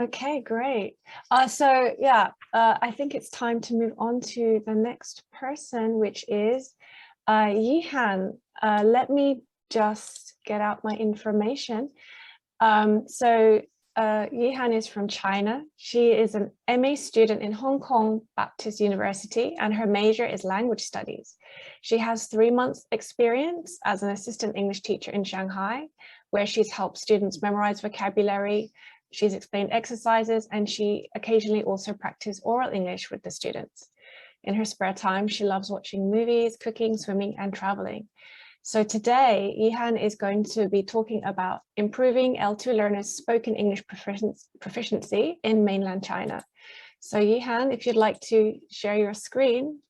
Okay, great. I think it's time to move on to the next person, which is Yihan. Let me just get out my information. Yihan is from China. She is an MA student in Hong Kong Baptist University, and her major is language studies. She has 3 months experience as an assistant English teacher in Shanghai, where she's helped students memorize vocabulary. She's explained exercises, and she occasionally also practices oral English with the students. In her spare time, she loves watching movies, cooking, swimming, and traveling. So today, Yihan is going to be talking about improving L2 learners' spoken English proficiency in mainland China. So Yihan, if you'd like to share your screen.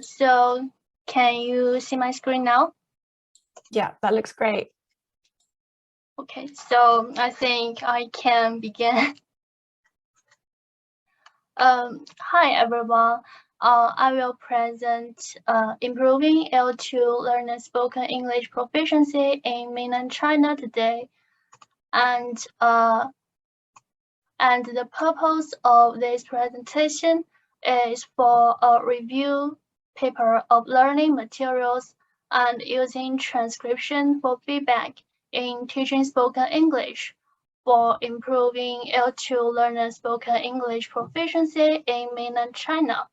So can you see my screen now? Yeah, that looks great. Okay, so I think I can begin. Hi everyone. I will present improving L2 learners' spoken English proficiency in mainland China today, and the purpose of this presentation is for a review paper of learning materials and using transcription for feedback in teaching spoken English for improving L2 learners' spoken English proficiency in mainland China.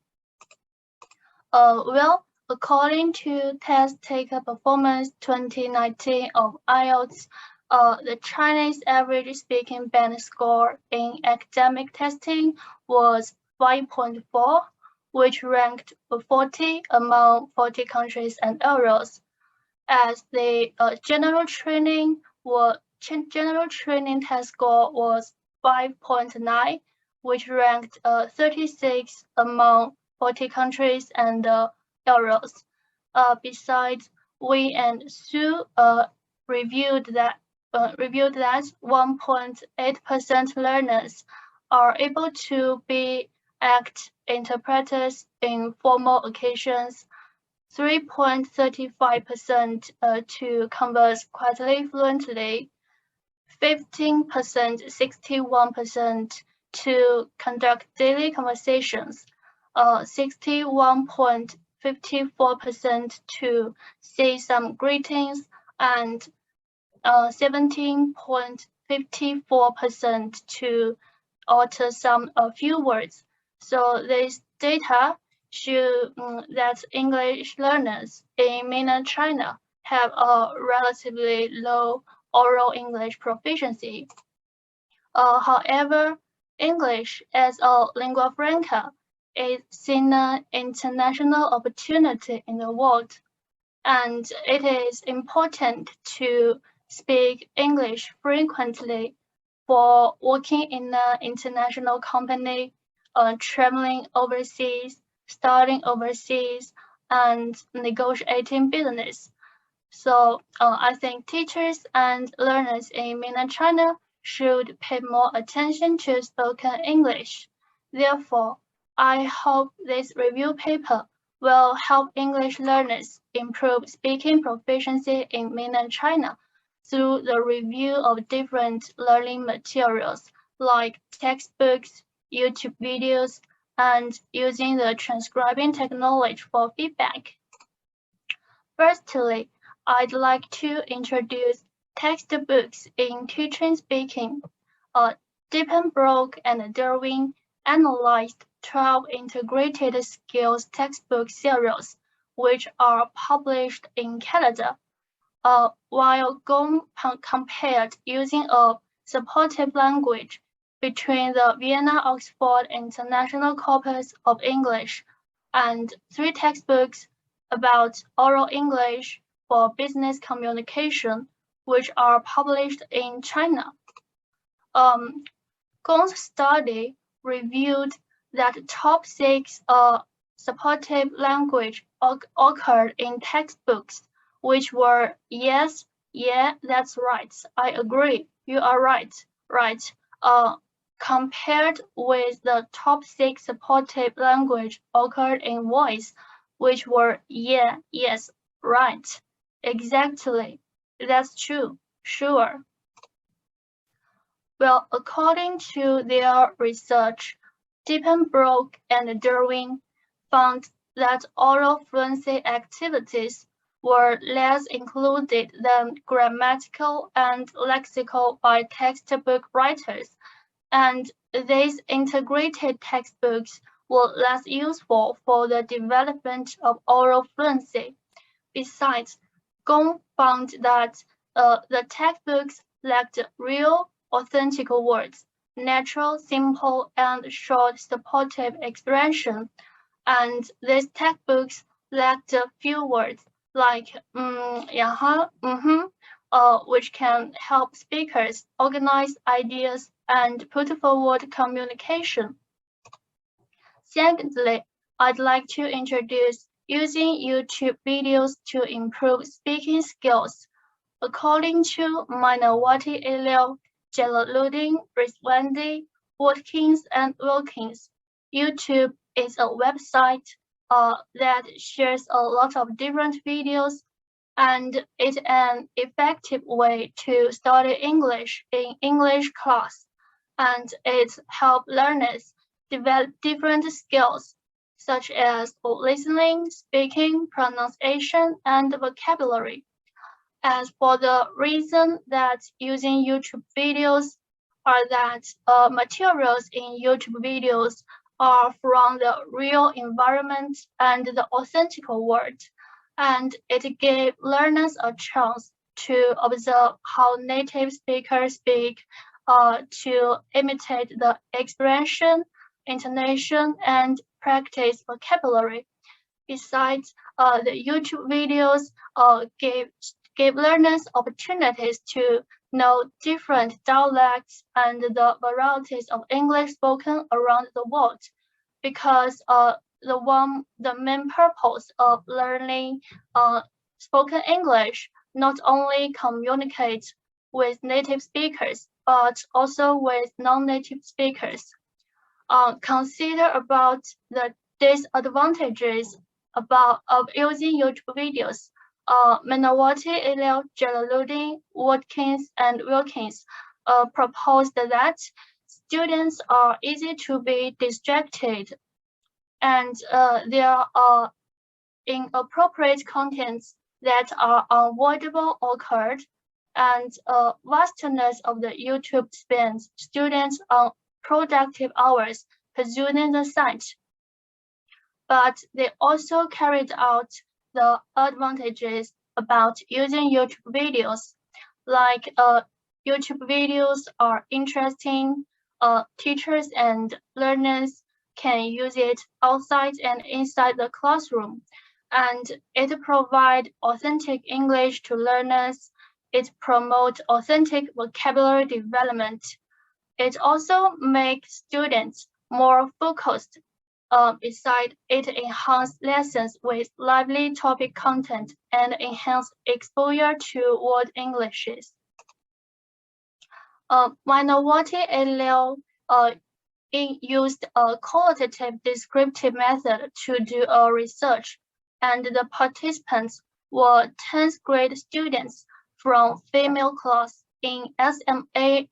According to Test Taker Performance 2019 of IELTS, the Chinese average speaking band score in academic testing was 5.4, which ranked 40 among 40 countries and areas. As the general training test score was 5.9, which ranked 36 among 40 countries and areas. Besides, we and Sue reviewed that 1.8% learners are able to be act interpreters in formal occasions, 3.35% to converse quietly fluently, 15%, 61% to conduct daily conversations, 61.54% to say some greetings, and 17.54% to utter a few words. So this data show that English learners in mainland China have a relatively low oral English proficiency. However, English as a lingua franca is seen an international opportunity in the world, and it is important to speak English frequently for working in an international company, traveling overseas, studying overseas, and negotiating business. So I think teachers and learners in mainland China should pay more attention to spoken English. Therefore, I hope this review paper will help English learners improve speaking proficiency in mainland China through the review of different learning materials like textbooks, YouTube videos, and using the transcribing technology for feedback. Firstly, I'd like to introduce textbooks in teaching speaking. Dippenbrook and Derwin analyzed 12 integrated skills textbook series, which are published in Canada, while Gong compared using a supportive language between the Vienna-Oxford International Corpus of English and 3 textbooks about oral English for business communication, which are published in China. Gong's study reviewed that top 6 supportive language occurred in textbooks, which were yes, yeah, that's right, I agree, you are right, compared with the top 6 supportive language occurred in voice, which were yeah, yes, right. Exactly. That's true. Sure. Well, according to their research, Diepenbrock and Derwin found that oral fluency activities were less included than grammatical and lexical by textbook writers, and these integrated textbooks were less useful for the development of oral fluency. Besides, Gong found that the textbooks lacked real, authentic words, natural, simple, and short supportive expression, and these textbooks lacked a few words like Yihan, which can help speakers organize ideas and put forward communication. Secondly, I'd like to introduce using YouTube videos to improve speaking skills. According to Mainawati Elio, Jalaluddin, Rizwandi, Watkins, and Wilkins, YouTube is a website that shares a lot of different videos, and it's an effective way to study English in English class, and it helps learners develop different skills such as listening, speaking, pronunciation, and vocabulary. As for the reason that using YouTube videos are that materials in YouTube videos are from the real environment and the authentic world, and it gave learners a chance to observe how native speakers speak, to imitate the expression, intonation, and practice vocabulary. Besides, the YouTube videos gave learners opportunities to know different dialects and the varieties of English spoken around the world, because the main purpose of learning spoken English not only communicates with native speakers, but also with non-native speakers. Consider about the disadvantages of using YouTube videos. Mainawati, Eliel, Jalaluddin, Watkins, and Wilkins proposed that students are easy to be distracted, and there are inappropriate contents that are unavoidable occurred, and vastness of the YouTube spends students on productive hours pursuing the site. But they also carried out the advantages about using YouTube videos, like YouTube videos are interesting, teachers and learners can use it outside and inside the classroom, and it provides authentic English to learners. It promotes authentic vocabulary development. It also makes students more focused. Besides, it enhances lessons with lively topic content and enhances exposure to world Englishes. Mainawati Elio used a qualitative descriptive method to do a research, and the participants were 10th grade students from female class in SMA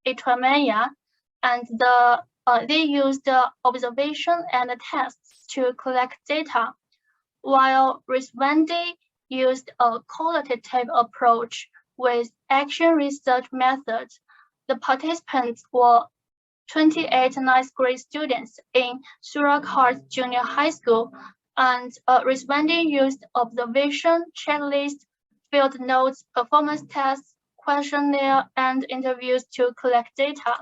Itramania, and they used observation and tests to collect data, while Rizwandi used a qualitative approach with action research methods. The participants were 28 ninth grade students in Surakarta Junior High School, and Rizwandi used observation, checklist, field notes, performance tests, questionnaire, and interviews to collect data.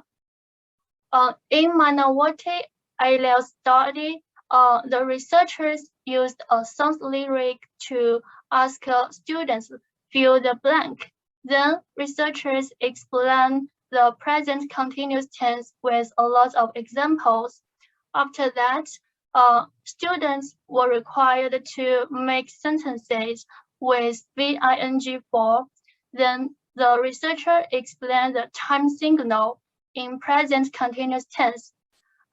In Mainawati Eliel's study, the researchers used a song lyric to ask students fill the blank. Then researchers explain the present continuous tense with a lot of examples. After that, students were required to make sentences with VING form. Then the researcher explained the time signal in present continuous tense.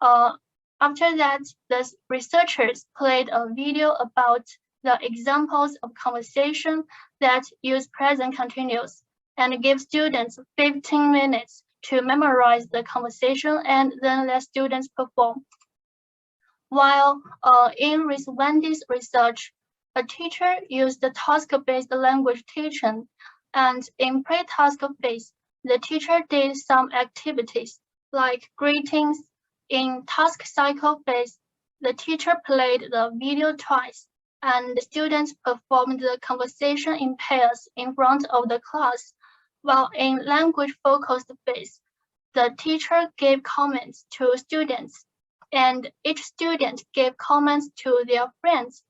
After that, the researchers played a video about the examples of conversation that use present continuous and give students 15 minutes to memorize the conversation and then let students perform. While in Wendy's research, a teacher used the task-based language teaching, and in pre-task phase, the teacher did some activities like greetings. In task cycle phase, the teacher played the video twice, and the students performed the conversation in pairs in front of the class, while in language-focused phase, the teacher gave comments to students, and each student gave comments to their friends.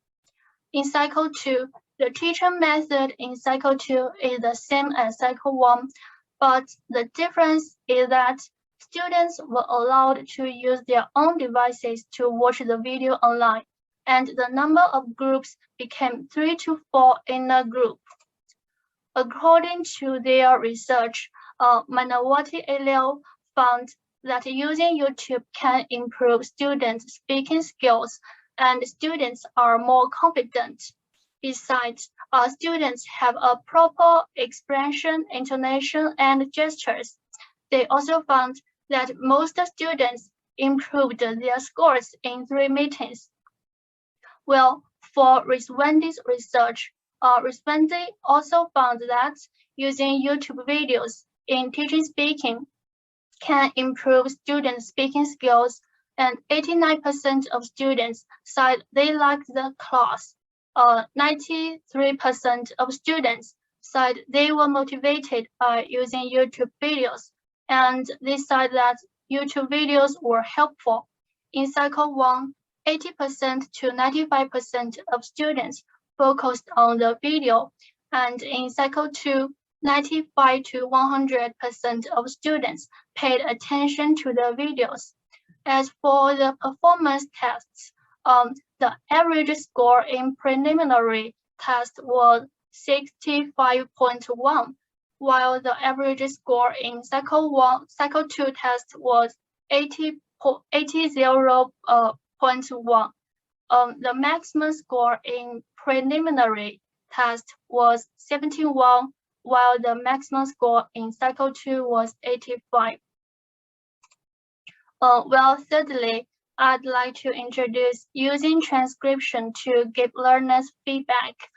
In cycle 2, the teaching method in cycle 2 is the same as cycle 1, but the difference is that students were allowed to use their own devices to watch the video online, and the number of groups became 3 to 4 in a group. According to their research, Manawati et al. Found that using YouTube can improve students' speaking skills, and students are more confident. Besides, students have a proper expression, intonation, and gestures. They also found that most students improved their scores in 3 meetings. Well, for Wendy's research, Wendy also found that using YouTube videos in teaching speaking can improve student speaking skills, and 89% of students said they liked the class. 93% of students said they were motivated by using YouTube videos, and they said that YouTube videos were helpful. In cycle 1, 80% to 95% of students focused on the video, and in cycle 2, 95 to 100% of students paid attention to the videos. As for the performance tests, the average score in preliminary test was 65.1, while the average score in cycle 2 test was 80.1. The maximum score in preliminary test was 71, while the maximum score in cycle 2 was 85. Well, thirdly, I'd like to introduce using transcription to give learners feedback.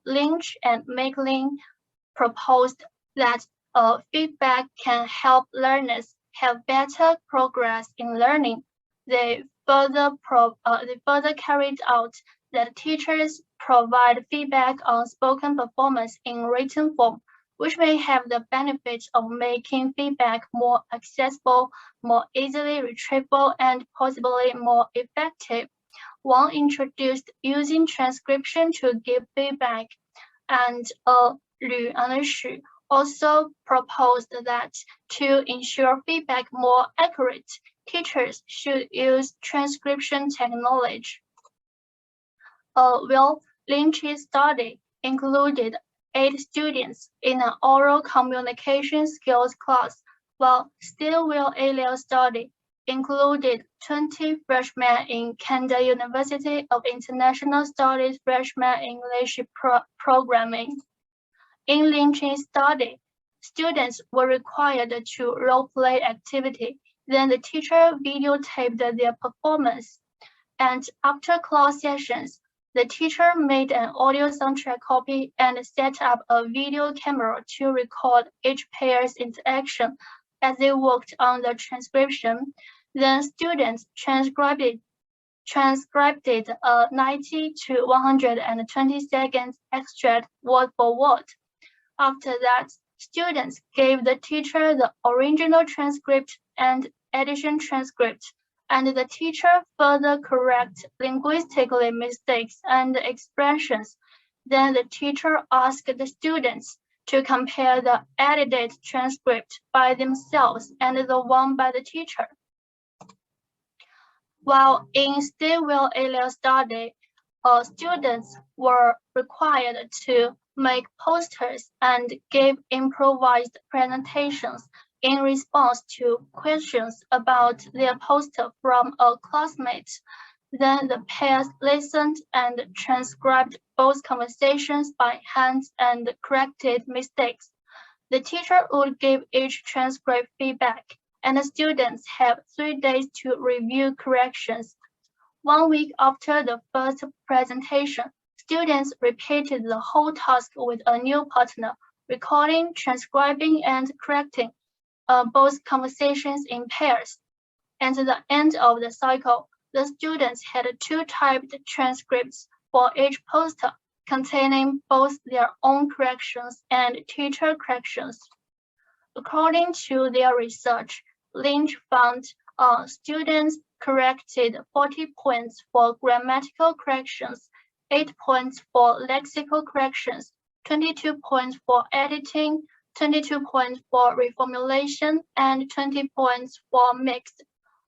Lynch and Mainland proposed that feedback can help learners have better progress in learning. They further carried out that teachers provide feedback on spoken performance in written form, which may have the benefit of making feedback more accessible, more easily retrievable, and possibly more effective. Wang introduced using transcription to give feedback, and Lü and Xu also proposed that to ensure feedback more accurate, teachers should use transcription technology. Well, Lynch's study included 8 students in an oral communication skills class, while Stilwell et al. Study included 20 freshmen in Canada University of International Studies freshman English programming. In Lynch's study, students were required to role-play activity, then the teacher videotaped their performance, and after class sessions, the teacher made an audio soundtrack copy and set up a video camera to record each pair's interaction as they worked on the transcription. Then students transcribed a 90 to 120 seconds extract word for word. After that, students gave the teacher the original transcript and edition transcript, and the teacher further correct linguistically mistakes and expressions. Then the teacher asked the students to compare the edited transcript by themselves and the one by the teacher. While in Stilwell et al. Study, students were required to make posters and give improvised presentations in response to questions about their poster from a classmate. Then the pairs listened and transcribed both conversations by hand and corrected mistakes. The teacher would give each transcript feedback, and the students have 3 days to review corrections. 1 week after the first presentation, students repeated the whole task with a new partner, recording, transcribing, and correcting both conversations in pairs. At the end of the cycle, the students had 2 typed transcripts for each poster, containing both their own corrections and teacher corrections. According to their research, Lynch found students corrected 40 points for grammatical corrections, 8 points for lexical corrections, 22 points for editing, 22 points for reformulation, and 20 points for mixed.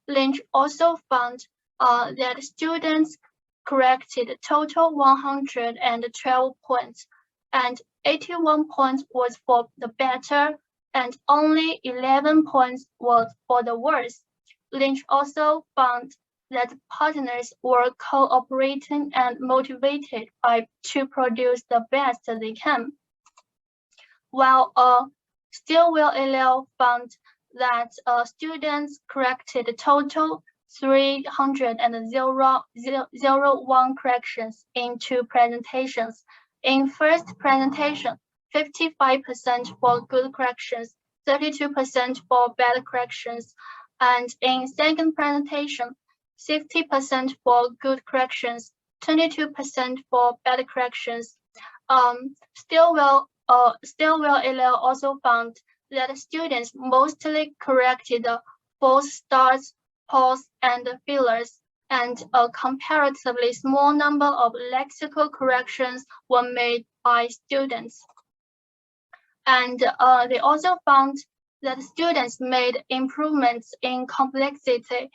Lynch also found that students corrected a total 112 points, and 81 points was for the better, and only 11 points was for the worse. Lynch also found that partners were cooperating and motivated to produce the best they can. While Stilwell et al. Found that students corrected a total 301 corrections in 2 presentations. In first presentation, 55% for good corrections, 32% for bad corrections, and in second presentation, 60% for good corrections, 22% for bad corrections. Stilwell et al. Also found that students mostly corrected false starts, pause, and fillers, and a comparatively small number of lexical corrections were made by students. And they also found that students made improvements in complexity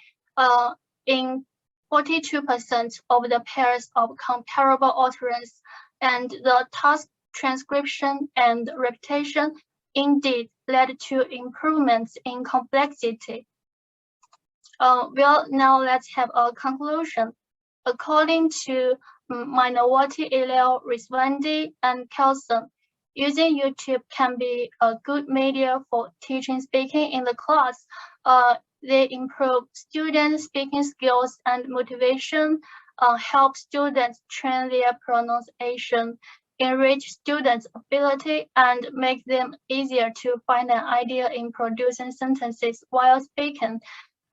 in 42% of the pairs of comparable utterance, and the task transcription and repetition indeed led to improvements in complexity. Well, now let's have a conclusion. According to Minority et al., Riswandi, and Kelson, using YouTube can be a good media for teaching speaking in the class. They improve student speaking skills and motivation, help students train their pronunciation, enrich students' ability, and make them easier to find an idea in producing sentences while speaking.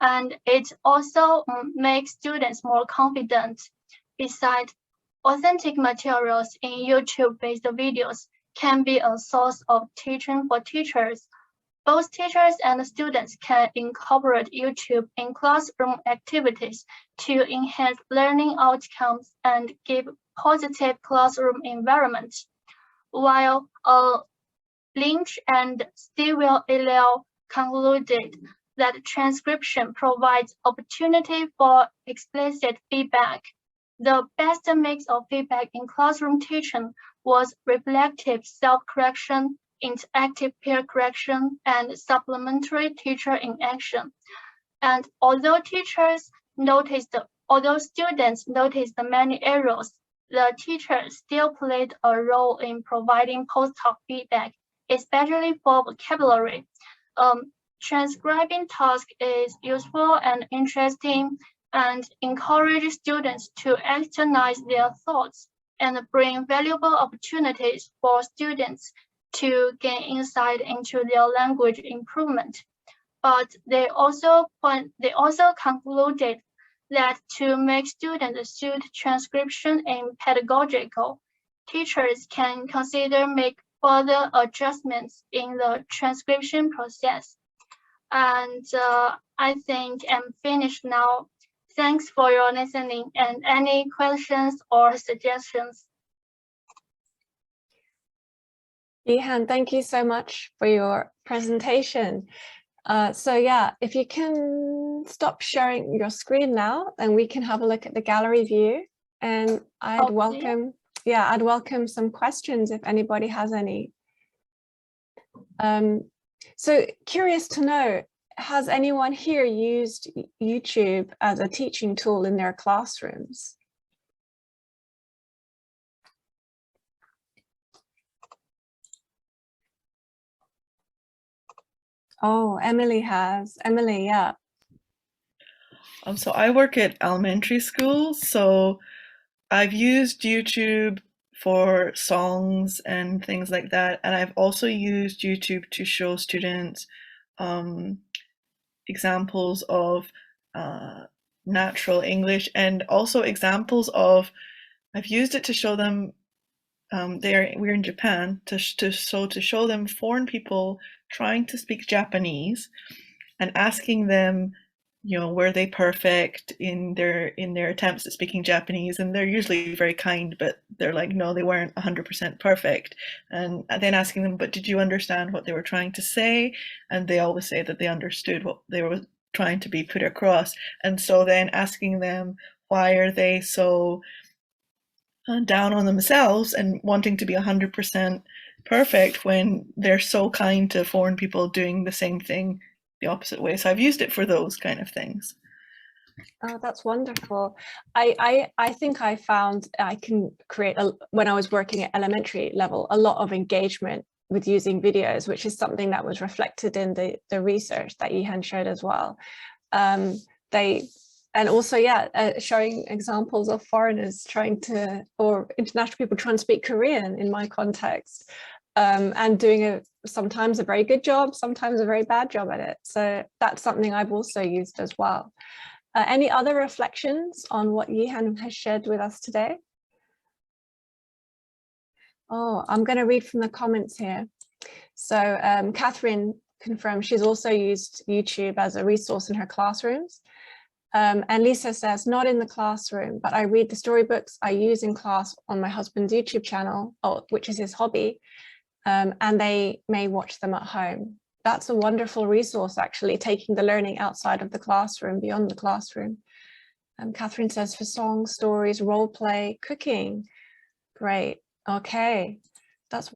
And it also makes students more confident. Besides, authentic materials in YouTube-based videos can be a source of teaching for teachers. Both teachers and students can incorporate YouTube in classroom activities to enhance learning outcomes and give positive classroom environment. While Lynch and Stilwell et al. Concluded that transcription provides opportunity for explicit feedback. The best mix of feedback in classroom teaching was reflective self-correction, interactive peer correction, and supplementary teacher in action. And although students noticed the many errors, the teacher still played a role in providing post-hoc feedback, especially for vocabulary. Transcribing task is useful and interesting, and encourage students to externalize their thoughts and bring valuable opportunities for students to gain insight into their language improvement. But they also concluded that to make students suit transcription in pedagogical, teachers can consider make further adjustments in the transcription process. And I think I'm finished now. Thanks for your listening, and any questions or suggestions. Yihan, thank you so much for your presentation. So yeah, if you can stop sharing your screen now, then we can have a look at the gallery view, and I'd welcome some questions if anybody has any. So curious to know, has anyone here used YouTube as a teaching tool in their classrooms? Oh, Emily has. Emily, yeah. So I work at elementary school, so I've used YouTube for songs and things like that, and I've also used YouTube to show students examples of natural English, and also examples of, I've used it to show them, we're in Japan, to show them foreign people trying to speak Japanese and asking them, were they perfect in their attempts at speaking Japanese? And they're usually very kind, but they're like, no, they weren't 100% perfect. And then asking them, but did you understand what they were trying to say? And they always say that they understood what they were trying to be put across. And so then asking them, why are they so down on themselves and wanting to be 100% perfect when they're so kind to foreign people doing the same thing the opposite way? So I've used it for those kind of things. Oh, that's wonderful. I think I found I can create, when I was working at elementary level, a lot of engagement with using videos, which is something that was reflected in the research that Yihan showed as well. And also, showing examples of foreigners trying to, or international people trying to speak Korean in my context, and doing sometimes a very good job, sometimes a very bad job at it. So that's something I've also used as well. Any other reflections on what Yihan has shared with us today? Oh, I'm going to read from the comments here. So Catherine confirmed she's also used YouTube as a resource in her classrooms. And Lisa says, not in the classroom, but I read the storybooks I use in class on my husband's YouTube channel, which is his hobby, and they may watch them at home. That's a wonderful resource, actually, taking the learning outside of the classroom, beyond the classroom. Catherine says, for songs, stories, role play, cooking. Great. Okay, that's